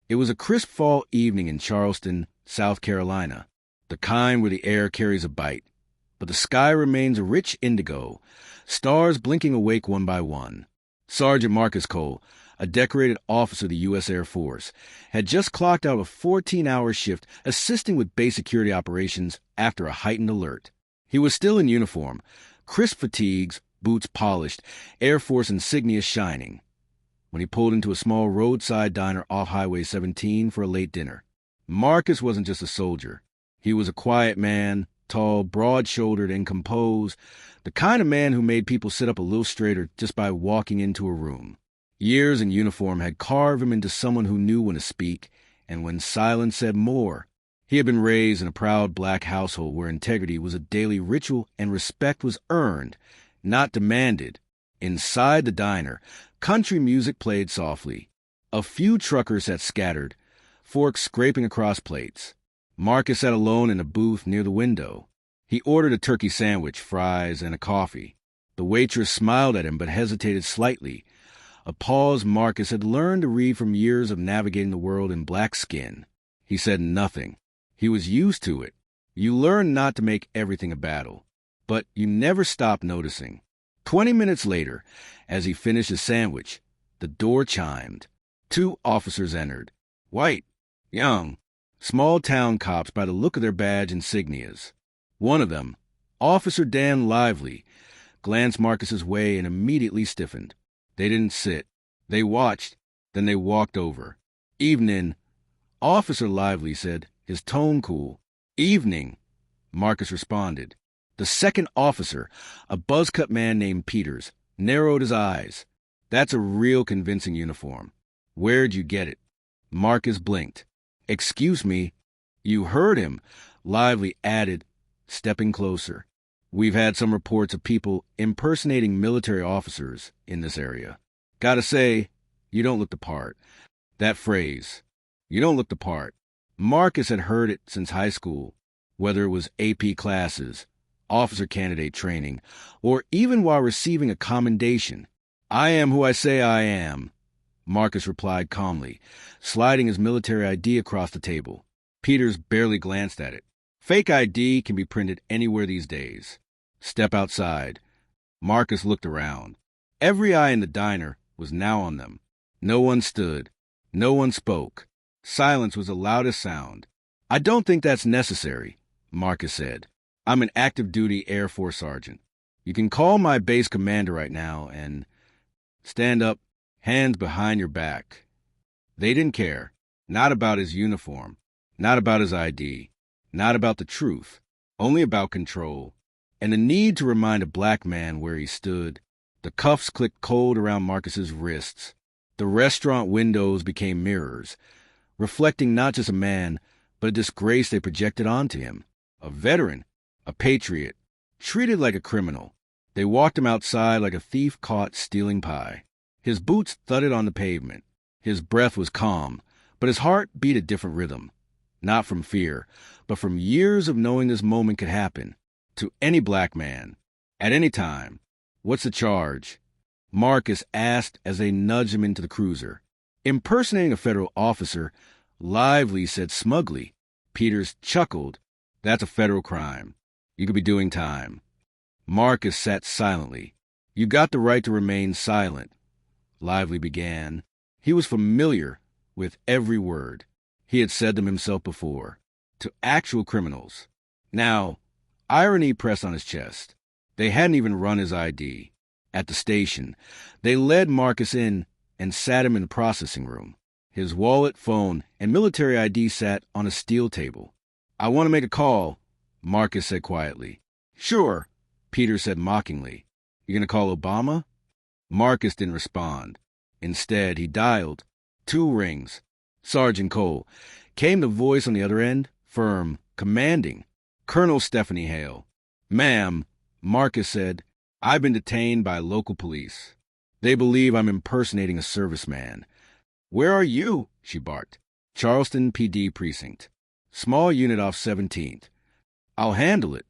It was a crisp fall evening in Charleston, South Carolina, the kind where the air carries a bite, but the sky remains a rich indigo, stars blinking awake one by one. Sergeant Marcus Cole, a decorated officer of the U.S. Air Force, had just clocked out a 14-hour shift assisting with base security operations after a heightened alert. He was still in uniform, crisp fatigues, boots polished, Air Force insignia shining, when he pulled into a small roadside diner off Highway 17 for a late dinner. Marcus wasn't just a soldier. He was a quiet man, tall, broad-shouldered, and composed, the kind of man who made people sit up a little straighter just by walking into a room. Years in uniform had carved him into someone who knew when to speak, and when silence said more. He had been raised in a proud black household where integrity was a daily ritual and respect was earned, not demanded. Inside the diner, country music played softly. A few truckers sat scattered, forks scraping across plates. Marcus sat alone in a booth near the window. He ordered a turkey sandwich, fries, and a coffee. The waitress smiled at him but hesitated slightly, a pause Marcus had learned to read from years of navigating the world in black skin. He said nothing. He was used to it. You learn not to make everything a battle, but you never stop noticing. 20 minutes later, as he finished his sandwich, the door chimed. 2 officers entered. White, young, small-town cops by the look of their badge insignias. One of them, Officer Dan Lively, glanced Marcus's way and immediately stiffened. They didn't sit. They watched, then they walked over. Evening, Officer Lively said, his tone cool. Evening, Marcus responded. The second officer, a buzz-cut man named Peters, narrowed his eyes. That's a real convincing uniform. Where'd you get it? Marcus blinked. Excuse me. You heard him, Lively added, stepping closer. We've had some reports of people impersonating military officers in this area. Gotta say, you don't look the part. That phrase, you don't look the part. Marcus had heard it since high school, whether it was AP classes, officer candidate training, or even while receiving a commendation. I am who I say I am, Marcus replied calmly, sliding his military ID across the table. Peters barely glanced at it. Fake ID can be printed anywhere these days. Step outside. Marcus looked around. Every eye in the diner was now on them. No one stood. No one spoke. Silence was the loudest sound. I don't think that's necessary, Marcus said. I'm an active-duty Air Force sergeant. You can call my base commander right now and stand up, hands behind your back. They didn't care. Not about his uniform. Not about his ID. Not about the truth. Only about control. And the need to remind a black man where he stood. The cuffs clicked cold around Marcus's wrists. The restaurant windows became mirrors, reflecting not just a man, but a disgrace they projected onto him. A veteran, a patriot, treated like a criminal. They walked him outside like a thief caught stealing pie. His boots thudded on the pavement. His breath was calm, but his heart beat a different rhythm. Not from fear, but from years of knowing this moment could happen. To any black man, at any time. What's the charge? Marcus asked as they nudged him into the cruiser. Impersonating a federal officer, Lively said smugly. Peters chuckled. That's a federal crime. You could be doing time. Marcus sat silently. You got the right to remain silent, Lively began. He was familiar with every word. He had said them himself before. To actual criminals. Now, irony pressed on his chest. They hadn't even run his ID. At the station, they led Marcus in and sat him in the processing room. His wallet, phone, and military ID sat on a steel table. I want to make a call, Marcus said quietly. Sure, Peter said mockingly. You gonna call Obama? Marcus didn't respond. Instead, he dialed. 2 rings. Sergeant Cole. Came the voice on the other end, firm, commanding. Colonel Stephanie Hale. Ma'am, Marcus said, I've been detained by local police. They believe I'm impersonating a serviceman. Where are you? She barked. Charleston PD precinct. Small unit off 17th. I'll handle it.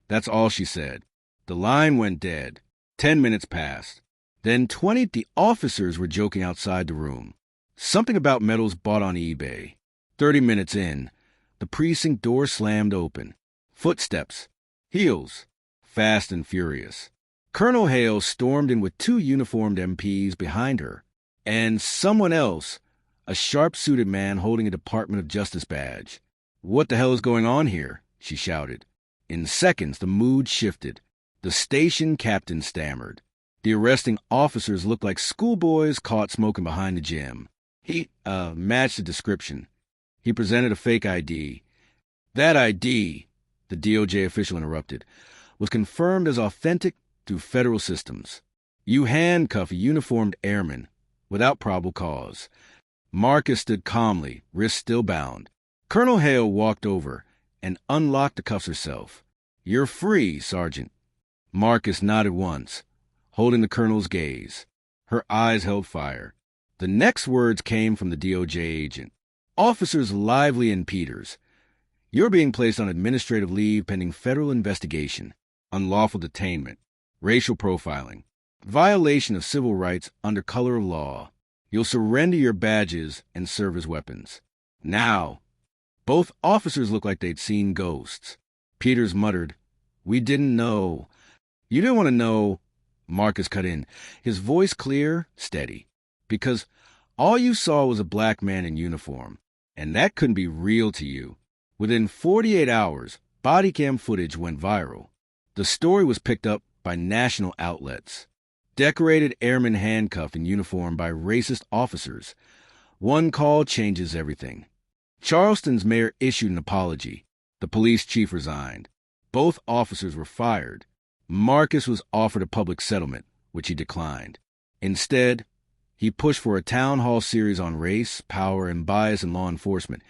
That's all she said. The line went dead. 10 minutes passed. Then 20. The officers were joking outside the room. Something about medals bought on eBay. 30 minutes in, the precinct door slammed open. Footsteps. Heels. Fast and furious. Colonel Hale stormed in with 2 uniformed MPs behind her, and someone else, a sharp-suited man holding a Department of Justice badge. "What the hell is going on here?" she shouted. In seconds, the mood shifted. The station captain stammered. The arresting officers looked like schoolboys caught smoking behind the gym. He matched the description. He presented a fake ID. That ID, the DOJ official interrupted, was confirmed as authentic through federal systems. You handcuff a uniformed airman without probable cause. Marcus stood calmly, wrists still bound. Colonel Hale walked over and unlocked the cuffs herself. "You're free, Sergeant." Marcus nodded once, holding the colonel's gaze. Her eyes held fire. The next words came from the DOJ agent. "Officers Lively and Peters, you're being placed on administrative leave pending federal investigation, unlawful detainment, racial profiling, violation of civil rights under color of law. You'll surrender your badges and serve as weapons. Now." Both officers looked like they'd seen ghosts. Peters muttered, "We didn't know." "You didn't want to know," Marcus cut in, his voice clear, steady, "because all you saw was a black man in uniform, and that couldn't be real to you." Within 48 hours, body cam footage went viral. The story was picked up by national outlets. Decorated airmen handcuffed in uniform by racist officers. One call changes everything. Charleston's mayor issued an apology. The police chief resigned. Both officers were fired. Marcus was offered a public settlement, which he declined. Instead, he pushed for a town hall series on race, power, and bias in law enforcement,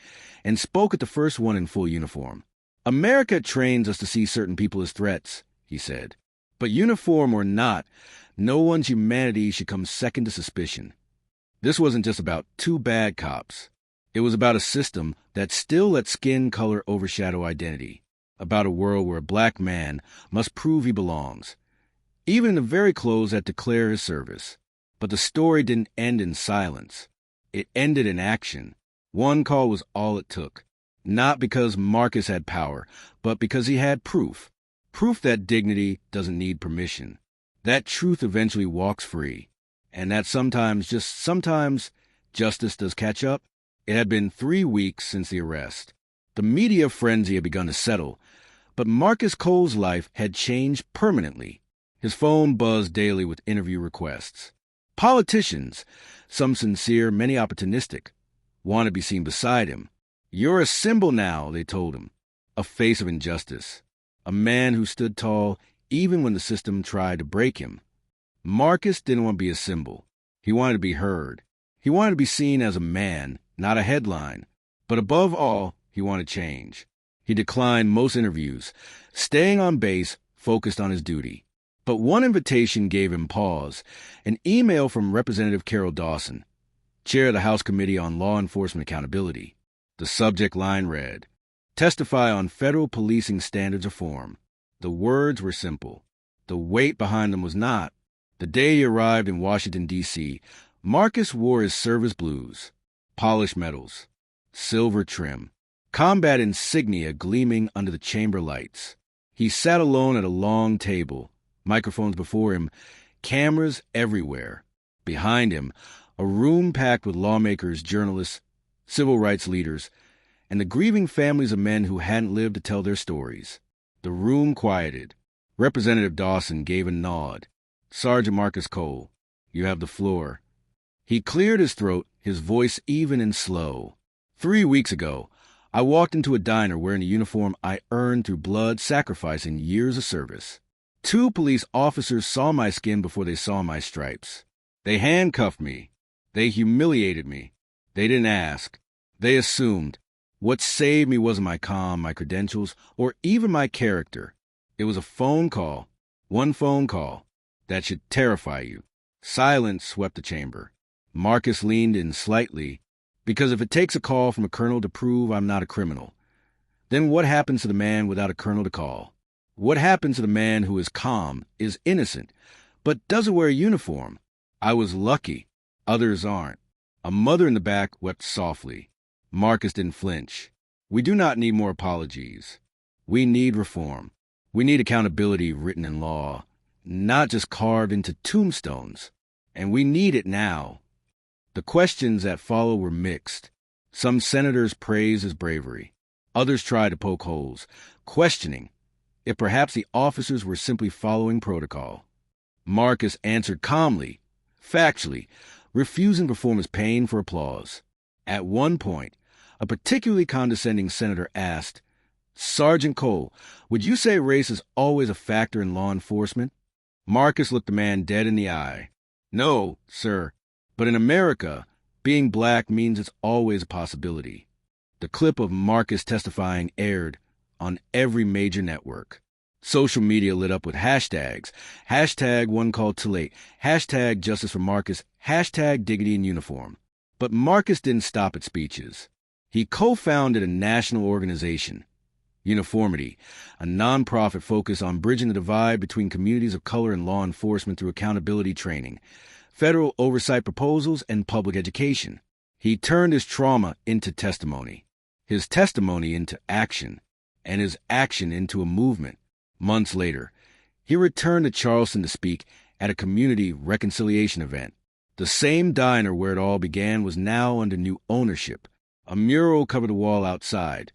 and spoke at the first one in full uniform. "America trains us to see certain people as threats," he said. "But uniform or not, no one's humanity should come second to suspicion." This wasn't just about 2 bad cops. It was about a system that still let skin color overshadow identity, about a world where a black man must prove he belongs, even in the very clothes that declare his service. But the story didn't end in silence. It ended in action. One call was all it took, not because Marcus had power, but because he had proof. Proof that dignity doesn't need permission, that truth eventually walks free, and that sometimes, just sometimes, justice does catch up. It had been 3 weeks since the arrest. The media frenzy had begun to settle, but Marcus Cole's life had changed permanently. His phone buzzed daily with interview requests. Politicians, some sincere, many opportunistic, wanted to be seen beside him. "You're a symbol now," they told him, "a face of injustice, a man who stood tall even when the system tried to break him." Marcus didn't want to be a symbol. He wanted to be heard. He wanted to be seen as a man, not a headline. But above all, he wanted change. He declined most interviews, staying on base, focused on his duty. But one invitation gave him pause, an email from Representative Carol Dawson, chair of the House Committee on Law Enforcement Accountability. The subject line read, "Testify on federal policing standards reform." The words were simple. The weight behind them was not. The day he arrived in Washington, D.C., Marcus wore his service blues, polished medals, silver trim, combat insignia gleaming under the chamber lights. He sat alone at a long table, microphones before him, cameras everywhere. Behind him, a room packed with lawmakers, journalists, civil rights leaders, and the grieving families of men who hadn't lived to tell their stories. The room quieted. Representative Dawson gave a nod. "Sergeant Marcus Cole, you have the floor." He cleared his throat, his voice even and slow. 3 weeks ago, I walked into a diner wearing a uniform I earned through blood, sacrifice, and years of service. 2 police officers saw my skin before they saw my stripes. They handcuffed me. They humiliated me. They didn't ask. They assumed. What saved me wasn't my calm, my credentials, or even my character. It was a phone call, one phone call, that should terrify you. Silence swept the chamber. Marcus leaned in slightly, because if it takes a call from a colonel to prove I'm not a criminal, then what happens to the man without a colonel to call? What happens to the man who is calm, is innocent, but doesn't wear a uniform? I was lucky. Others aren't. A mother in the back wept softly. Marcus didn't flinch. We do not need more apologies. We need reform. We need accountability written in law, not just carved into tombstones. And we need it now. The questions that followed were mixed. Some senators praised his bravery. Others tried to poke holes, questioning if perhaps the officers were simply following protocol. Marcus answered calmly, factually, refusing to perform his pain for applause. At one point, a particularly condescending senator asked, "Sergeant Cole, would you say race is always a factor in law enforcement?" Marcus looked the man dead in the eye. "No, sir, but in America, being black means it's always a possibility." The clip of Marcus testifying aired on every major network. Social media lit up with hashtags. Hashtag one called too late. Hashtag justice for Marcus. Hashtag dignity in uniform. But Marcus didn't stop at speeches. He co-founded a national organization, Uniformity, a nonprofit focused on bridging the divide between communities of color and law enforcement through accountability training, federal oversight proposals, and public education. He turned his trauma into testimony, his testimony into action, and his action into a movement. Months later, he returned to Charleston to speak at a community reconciliation event. The same diner where it all began was now under new ownership. A mural covered the wall outside,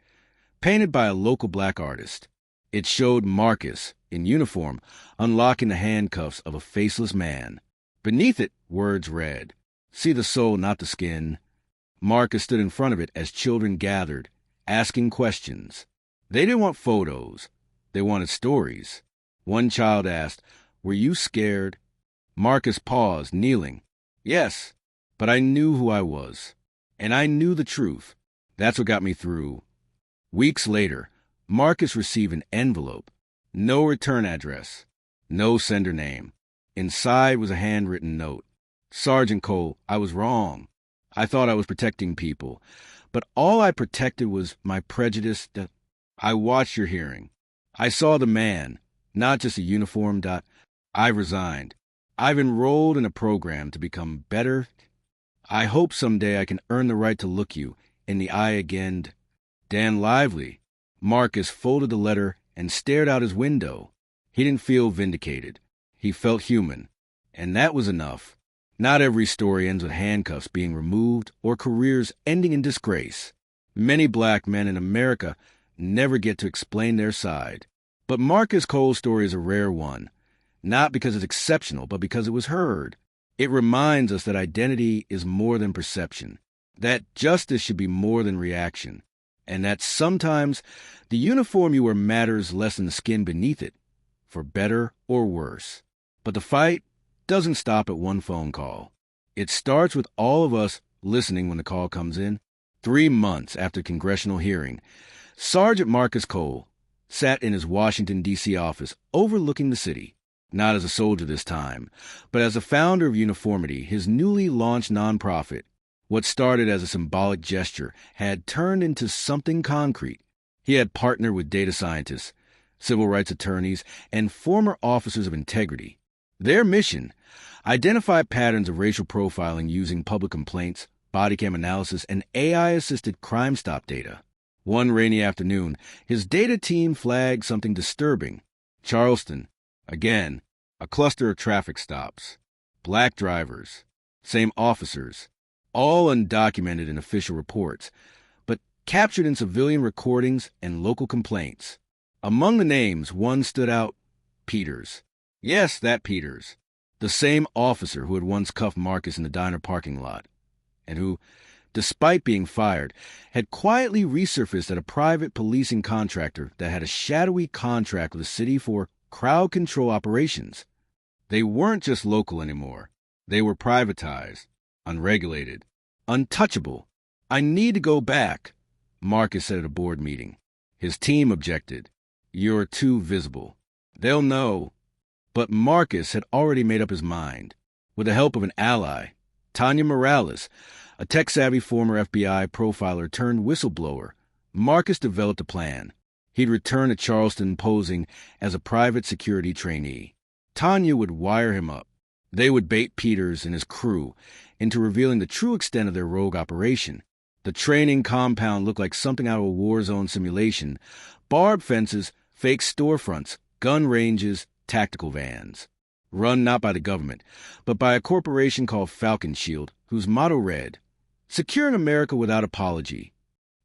painted by a local black artist. It showed Marcus, in uniform, unlocking the handcuffs of a faceless man. Beneath it, words read, "See the soul, not the skin." Marcus stood in front of it as children gathered, asking questions. They didn't want photos. They wanted stories. One child asked, "Were you scared?" Marcus paused, kneeling. "Yes, but I knew who I was. And I knew the truth. That's what got me through." Weeks later, Marcus received an envelope. No return address. No sender name. Inside was a handwritten note. "Sergeant Cole, I was wrong. I thought I was protecting people. But all I protected was my prejudice. I watched your hearing. I saw the man, not just a uniform. I resigned. I've enrolled in a program to become better. I hope someday I can earn the right to look you in the eye again." Dan Lively. Marcus folded the letter and stared out his window. He didn't feel vindicated. He felt human. And that was enough. Not every story ends with handcuffs being removed or careers ending in disgrace. Many black men in America never get to explain their side. But Marcus Cole's story is a rare one, not because it's exceptional, but because it was heard. It reminds us that identity is more than perception, that justice should be more than reaction, and that sometimes the uniform you wear matters less than the skin beneath it, for better or worse. But the fight doesn't stop at one phone call. It starts with all of us listening when the call comes in. 3 months after congressional hearing, Sergeant Marcus Cole sat in his Washington, D.C. office overlooking the city, not as a soldier this time, but as a founder of Uniformity, his newly launched nonprofit. What started as a symbolic gesture had turned into something concrete. He had partnered with data scientists, civil rights attorneys, and former officers of integrity. Their mission: identify patterns of racial profiling using public complaints, body cam analysis, and AI-assisted Crime Stop data. One rainy afternoon, his data team flagged something disturbing. Charleston, again, a cluster of traffic stops. Black drivers, same officers, all undocumented in official reports, but captured in civilian recordings and local complaints. Among the names, one stood out: Peters. Yes, that Peters. The same officer who had once cuffed Marcus in the diner parking lot, and who, despite being fired, had quietly resurfaced at a private policing contractor that had a shadowy contract with the city for crowd control operations. They weren't just local anymore. They were privatized, unregulated, untouchable. "I need to go back," Marcus said at a board meeting. His team objected. "You're too visible. They'll know." But Marcus had already made up his mind. With the help of an ally, Tanya Morales, a tech-savvy former FBI profiler turned whistleblower, Marcus developed a plan. He'd return to Charleston posing as a private security trainee. Tanya would wire him up, They would bait Peters and his crew into revealing the true extent of their rogue operation. The training compound looked like something out of a war zone simulation. Barbed fences, fake storefronts, gun ranges, tactical vans. Run not by the government, but by a corporation called Falcon Shield, whose motto read, "Securing America without apology."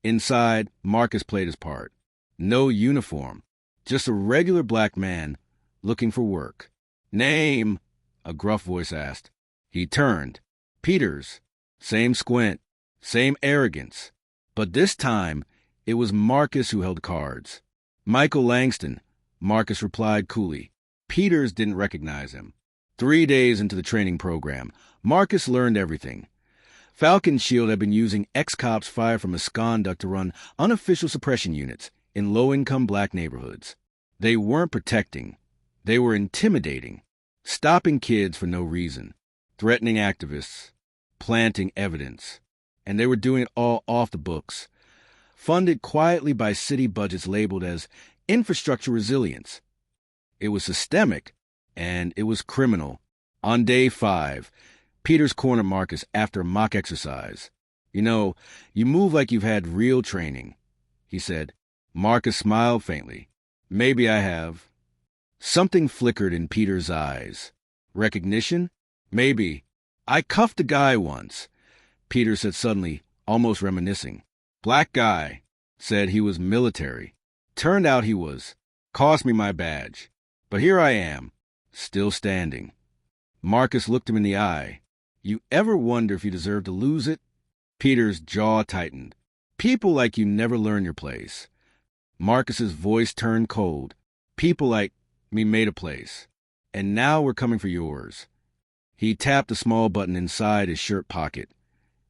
Inside, Marcus played his part. No uniform, just a regular black man looking for work. "Name?" a gruff voice asked. He turned. Peters. Same squint, same arrogance. But this time, it was Marcus who held cards. "Michael Langston," Marcus replied coolly. Peters didn't recognize him. 3 days into the training program, Marcus learned everything. Falcon Shield had been using ex-cops fired from misconduct to run unofficial suppression units in low-income black neighborhoods. They weren't protecting. They were intimidating, stopping kids for no reason, threatening activists, planting evidence. And they were doing it all off the books, funded quietly by city budgets labeled as infrastructure resilience. It was systemic, and it was criminal. On day 5, Peters cornered Marcus after a mock exercise. "You know, you move like you've had real training," he said. Marcus smiled faintly. "Maybe I have." Something flickered in Peters' eyes. Recognition? Maybe. "I cuffed a guy once," Peters said suddenly, almost reminiscing. "Black guy. Said he was military. Turned out he was. Cost me my badge. But here I am, still standing." Marcus looked him in the eye. "You ever wonder if you deserve to lose it?" Peters' jaw tightened. "People like you never learn your place." Marcus's voice turned cold. "People like me made a place. And now we're coming for yours." He tapped a small button inside his shirt pocket,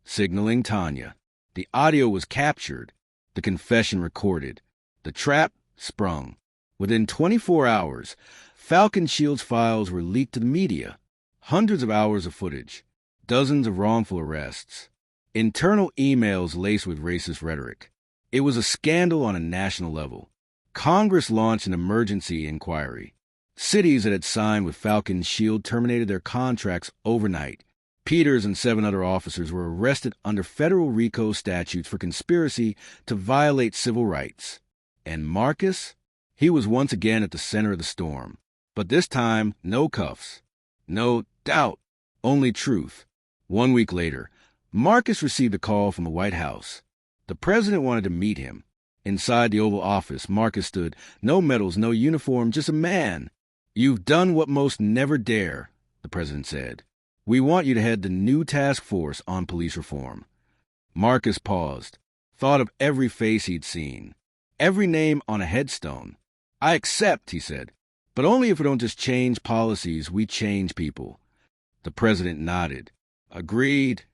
signaling Tanya. The audio was captured, the confession recorded, the trap sprung. Within 24 hours, Falcon Shield's files were leaked to the media. Hundreds of hours of footage, dozens of wrongful arrests, internal emails laced with racist rhetoric. It was a scandal on a national level. Congress launched an emergency inquiry. Cities that had signed with Falcon Shield terminated their contracts overnight. Peters and 7 other officers were arrested under federal RICO statutes for conspiracy to violate civil rights. And Marcus? He was once again at the center of the storm. But this time, no cuffs. No doubt. Only truth. 1 week later, Marcus received a call from the White House. The president wanted to meet him. Inside the Oval Office, Marcus stood. No medals, no uniform, just a man. "You've done what most never dare," the president said. "We want you to head the new task force on police reform." Marcus paused, thought of every face he'd seen, every name on a headstone. "I accept," he said, "but only if we don't just change policies, we change people." The president nodded. "Agreed."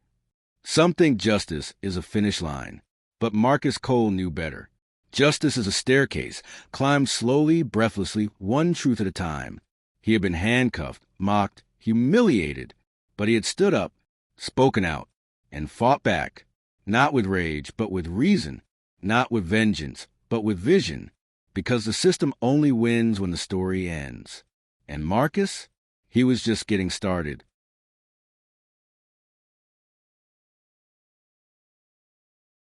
Some think justice is a finish line, but Marcus Cole knew better. Justice is a staircase, climbed slowly, breathlessly, one truth at a time. He had been handcuffed, mocked, humiliated, but he had stood up, spoken out, and fought back, not with rage, but with reason, not with vengeance, but with vision, because the system only wins when the story ends. And Marcus? He was just getting started.